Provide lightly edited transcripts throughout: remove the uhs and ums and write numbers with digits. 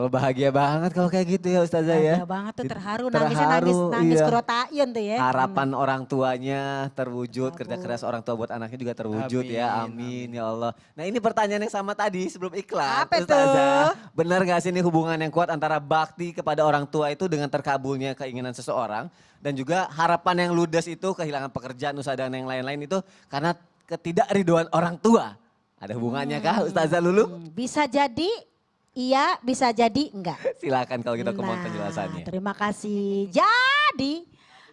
Allah bahagia banget kalau kayak gitu ya Ustazah ya. Bahagia banget tuh, terharu, Terharu, nangisnya nangis iya. kerotayan tuh ya. Harapan orang tuanya terwujud, Ya kerja Bu. keras orang tua buat anaknya juga terwujud ya. Amin, Amin ya Allah. Nah ini pertanyaan yang sama tadi sebelum iklan. Apa Ustazah, tuh? benar gak sih ini hubungan yang kuat antara bakti kepada orang tua itu dengan terkabulnya keinginan seseorang. Dan juga harapan yang ludes itu kehilangan pekerjaan, usaha dan yang lain-lain itu karena ketidakriduan orang tua. Ada hubungannya kah Ustazah Lulu? Bisa jadi iya, bisa jadi enggak. Silakan kalau kita mohon penjelasannya. Terima kasih. Jadi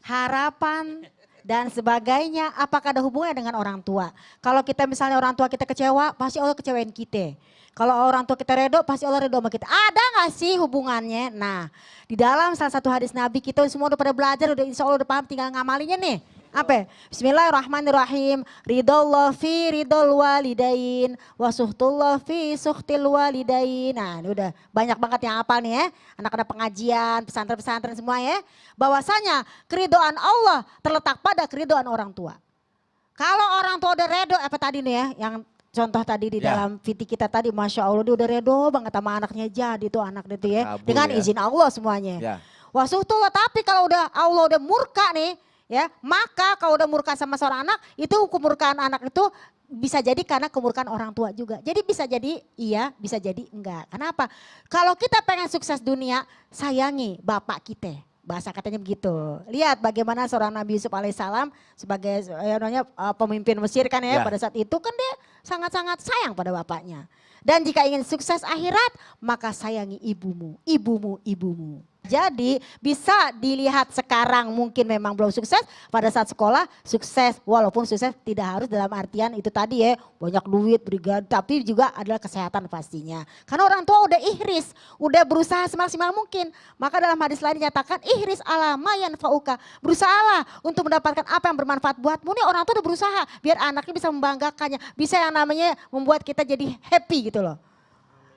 harapan dan sebagainya apakah ada hubungannya dengan orang tua? Kalau kita misalnya orang tua kita kecewa, pasti Allah kecewain kita. Kalau orang tua kita redo, pasti Allah redo sama kita. Ada gak sih hubungannya? Nah, di dalam salah satu hadis Nabi kita semua udah pada belajar, udah insya Allah udah paham, tinggal ngamalinya nih. Apa? Bismillahirrahmanirrahim. Ridallah fi ridal walidain. Wasuhtullah fi suhtil walidain. Nah ini udah banyak banget yang hafal nih ya. Anak-anak pengajian, pesantren-pesantren semua ya. Bahwasanya keridoan Allah terletak pada keridoan orang tua. Kalau orang tua udah redo, apa tadi nih ya, yang contoh tadi di dalam fiti kita tadi, Masya Allah dia udah redo banget sama anaknya, jadi tuh anak itu ya. Kabul Dengan ya. izin Allah semuanya. Ya. Wasuhtullah, tapi kalau udah Allah udah murka nih, ya, maka kalau udah murka sama seorang anak, itu kemurkaan anak itu bisa jadi karena kemurkaan orang tua juga. Jadi bisa jadi iya, bisa jadi enggak. Kenapa? Kalau kita pengen sukses dunia, sayangi bapak kita. Bahasa katanya begitu. Lihat bagaimana seorang Nabi Yusuf alaihissalam sebagai pemimpin Mesir kan ya, pada saat itu kan dia sangat-sangat sayang pada bapaknya. Dan jika ingin sukses akhirat, maka sayangi ibumu, ibumu. Jadi bisa dilihat sekarang mungkin memang belum sukses, pada saat sekolah sukses, walaupun sukses tidak harus dalam artian itu tadi ya banyak duit, brigade, tapi juga adalah kesehatan pastinya. Karena orang tua udah ihris, udah berusaha semaksimal mungkin. Maka dalam hadis lain dinyatakan ihris ala mayan fauka, berusahalah untuk mendapatkan apa yang bermanfaat buatmu. Nih orang tua udah berusaha biar anaknya bisa membanggakannya, bisa yang namanya membuat kita jadi happy gitu loh.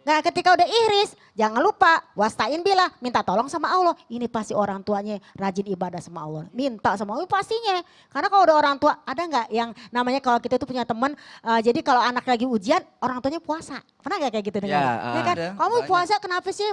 Nah ketika udah ihris, jangan lupa wastain bila, minta tolong sama Allah. Ini pasti orang tuanya rajin ibadah sama Allah. Minta sama Allah pastinya. Karena kalau udah orang tua, ada nggak yang namanya kalau kita itu punya teman, jadi kalau anak lagi ujian, orang tuanya puasa. Pernah nggak kayak gitu dengar? Ya kan? ada, Kamu banyak. puasa kenapa sih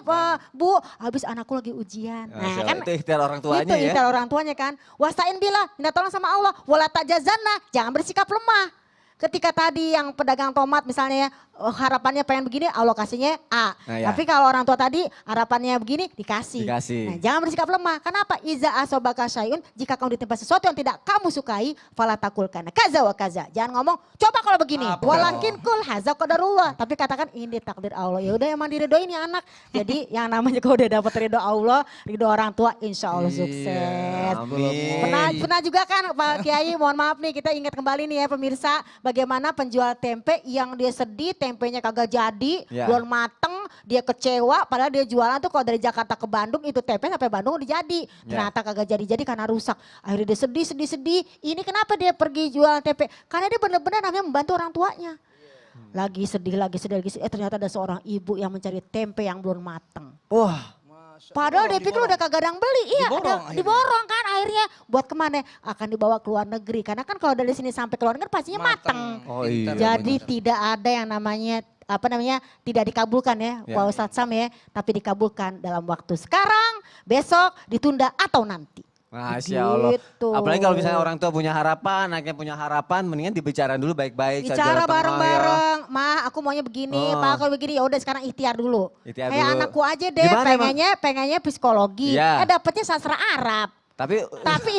Bu? Habis anakku lagi ujian. Masya Nah kan Allah, itu ikhtiar orang tuanya itu ya. ikhtiar orang tuanya kan. Wastain bila, minta tolong sama Allah. Wala tajazanna, jangan bersikap lemah. Ketika tadi yang pedagang tomat misalnya ya, harapannya pengen begini, Allah kasihnya A. Nah, ya. Tapi kalau orang tua tadi harapannya begini dikasih. Dikasih. Nah, jangan bersikap lemah. Kenapa? Iza asobaka syai'un, jika kamu ditimpa sesuatu yang tidak kamu sukai, fala takul kana kaza wa kaza. Jangan ngomong, coba kalau begini. Apa? Walakin kul haza qadarullah. Tapi katakan ini takdir Allah. Ya udah emang diredoin ya anak. Jadi yang namanya kalau udah dapat ridho Allah, ridho orang tua, insya Allah sukses. Amin. Pernah juga kan Pak Kiai, mohon maaf nih kita ingat kembali nih ya pemirsa, bagaimana penjual tempe yang dia sedih tempenya kagak jadi, Ya. belum mateng, dia kecewa padahal dia jualan tuh kalau dari Jakarta ke Bandung itu tempe sampai Bandung udah jadi. Ternyata kagak jadi karena rusak. Akhirnya dia sedih. Ini kenapa dia pergi jualan tempe? Karena dia benar-benar namanya membantu orang tuanya. Lagi sedih, ternyata ada seorang ibu yang mencari tempe yang belum mateng. Wah. Padahal dia pikir udah kagak ada yang beli, iya Diborong diborong kan akhirnya. Buat kemana? Akan dibawa ke luar negeri. Karena kan kalau dari sini sampai ke luar negeri pastinya mateng. Oh iya. Jadi tidak ada yang namanya tidak dikabulkan ya Pak Ustadz Sam ya. Tapi dikabulkan dalam waktu sekarang, besok, ditunda atau nanti. Masya Allah. Begitu. Apalagi kalau misalnya orang tua punya harapan, anaknya punya harapan, mendingan dibicarain dulu baik-baik. Bicara jalan tengah ya. bareng-bareng, mah aku maunya begini, Pak kalau begini ya udah sekarang ikhtiar dulu. Ikhtiar Kayak dulu. anakku aja deh, Gimana emang? pengennya psikologi, Iya. dapetnya sastra Arab. Tapi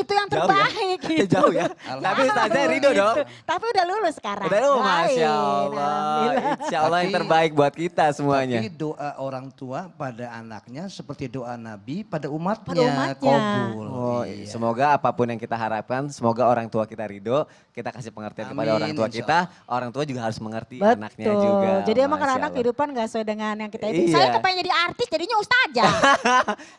itu yang Jauh ya? terbaik gitu. Jauh ya. Tapi Ustazah ridho dong. Tapi udah lulus sekarang. Udah lu, Doain, Masya Allah. alhamdulillah. Insya Allah yang terbaik buat kita semuanya. Tapi doa orang tua pada anaknya seperti doa Nabi pada umatnya. Pada umatnya. Qabul. Oh, Iya. semoga apapun yang kita harapkan, semoga orang tua kita ridho, kita kasih pengertian kepada Amin, orang tua insya kita, orang tua juga harus mengerti anaknya juga. Jadi emang Masya anak Allah. kehidupan gak sesuai dengan yang kita itu. Iya. Saya kepengen jadi artis jadinya ustazah.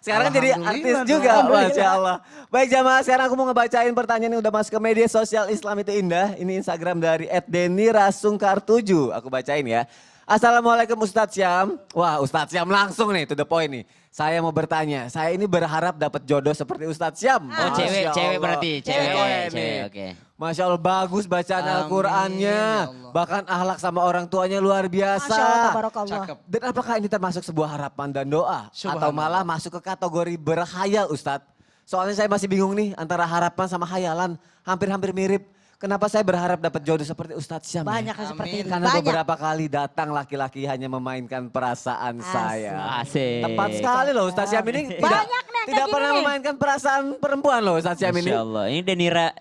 Sekarang jadi artis Alhamdulillah juga, dong. Masya Allah. Baik jamaah, sekarang aku mau ngebacain pertanyaan yang udah masuk ke media sosial Islam itu Indah. Ini Instagram dari @denirasungkar7, aku bacain ya. Assalamualaikum Ustadz Syam. Wah Ustadz Syam langsung nih to the point nih. Saya mau bertanya, saya ini berharap dapat jodoh seperti Ustadz Syam. Oh cewek, Masya cewek Allah. berarti, cewek, Cewek cewek, nih. oke. Masya Allah bagus bacaan Amin, Al-Qur'annya. ya Allah. Bahkan akhlak sama orang tuanya luar biasa. Masya Allah, tabarakallah. Cakep. Dan apakah ini termasuk sebuah harapan dan doa? Atau Subhanallah. malah masuk ke kategori berkhayal Ustadz? Soalnya saya masih bingung nih antara harapan sama khayalan. Hampir-hampir mirip. Kenapa saya berharap dapat jodoh seperti Ustadz Syam? Banyak ya? yang seperti Amin. itu. Karena Banyak. beberapa kali datang laki-laki hanya memainkan perasaan Asik. saya. Asik. Tepat sekali loh Ustadz Syam ini. Banyak nih yang tidak kayak pernah gini nih. memainkan perasaan perempuan loh Ustadz Syam ini. Masya Allah, ini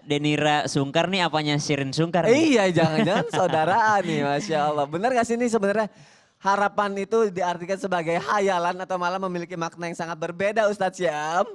Denira Sungkar nih apanya Shirin Sungkar nih? Iya jangan-jangan saudaraan nih Masya Allah. Benar gak sih ini sebenarnya harapan itu diartikan sebagai hayalan atau malah memiliki makna yang sangat berbeda Ustadz Syam?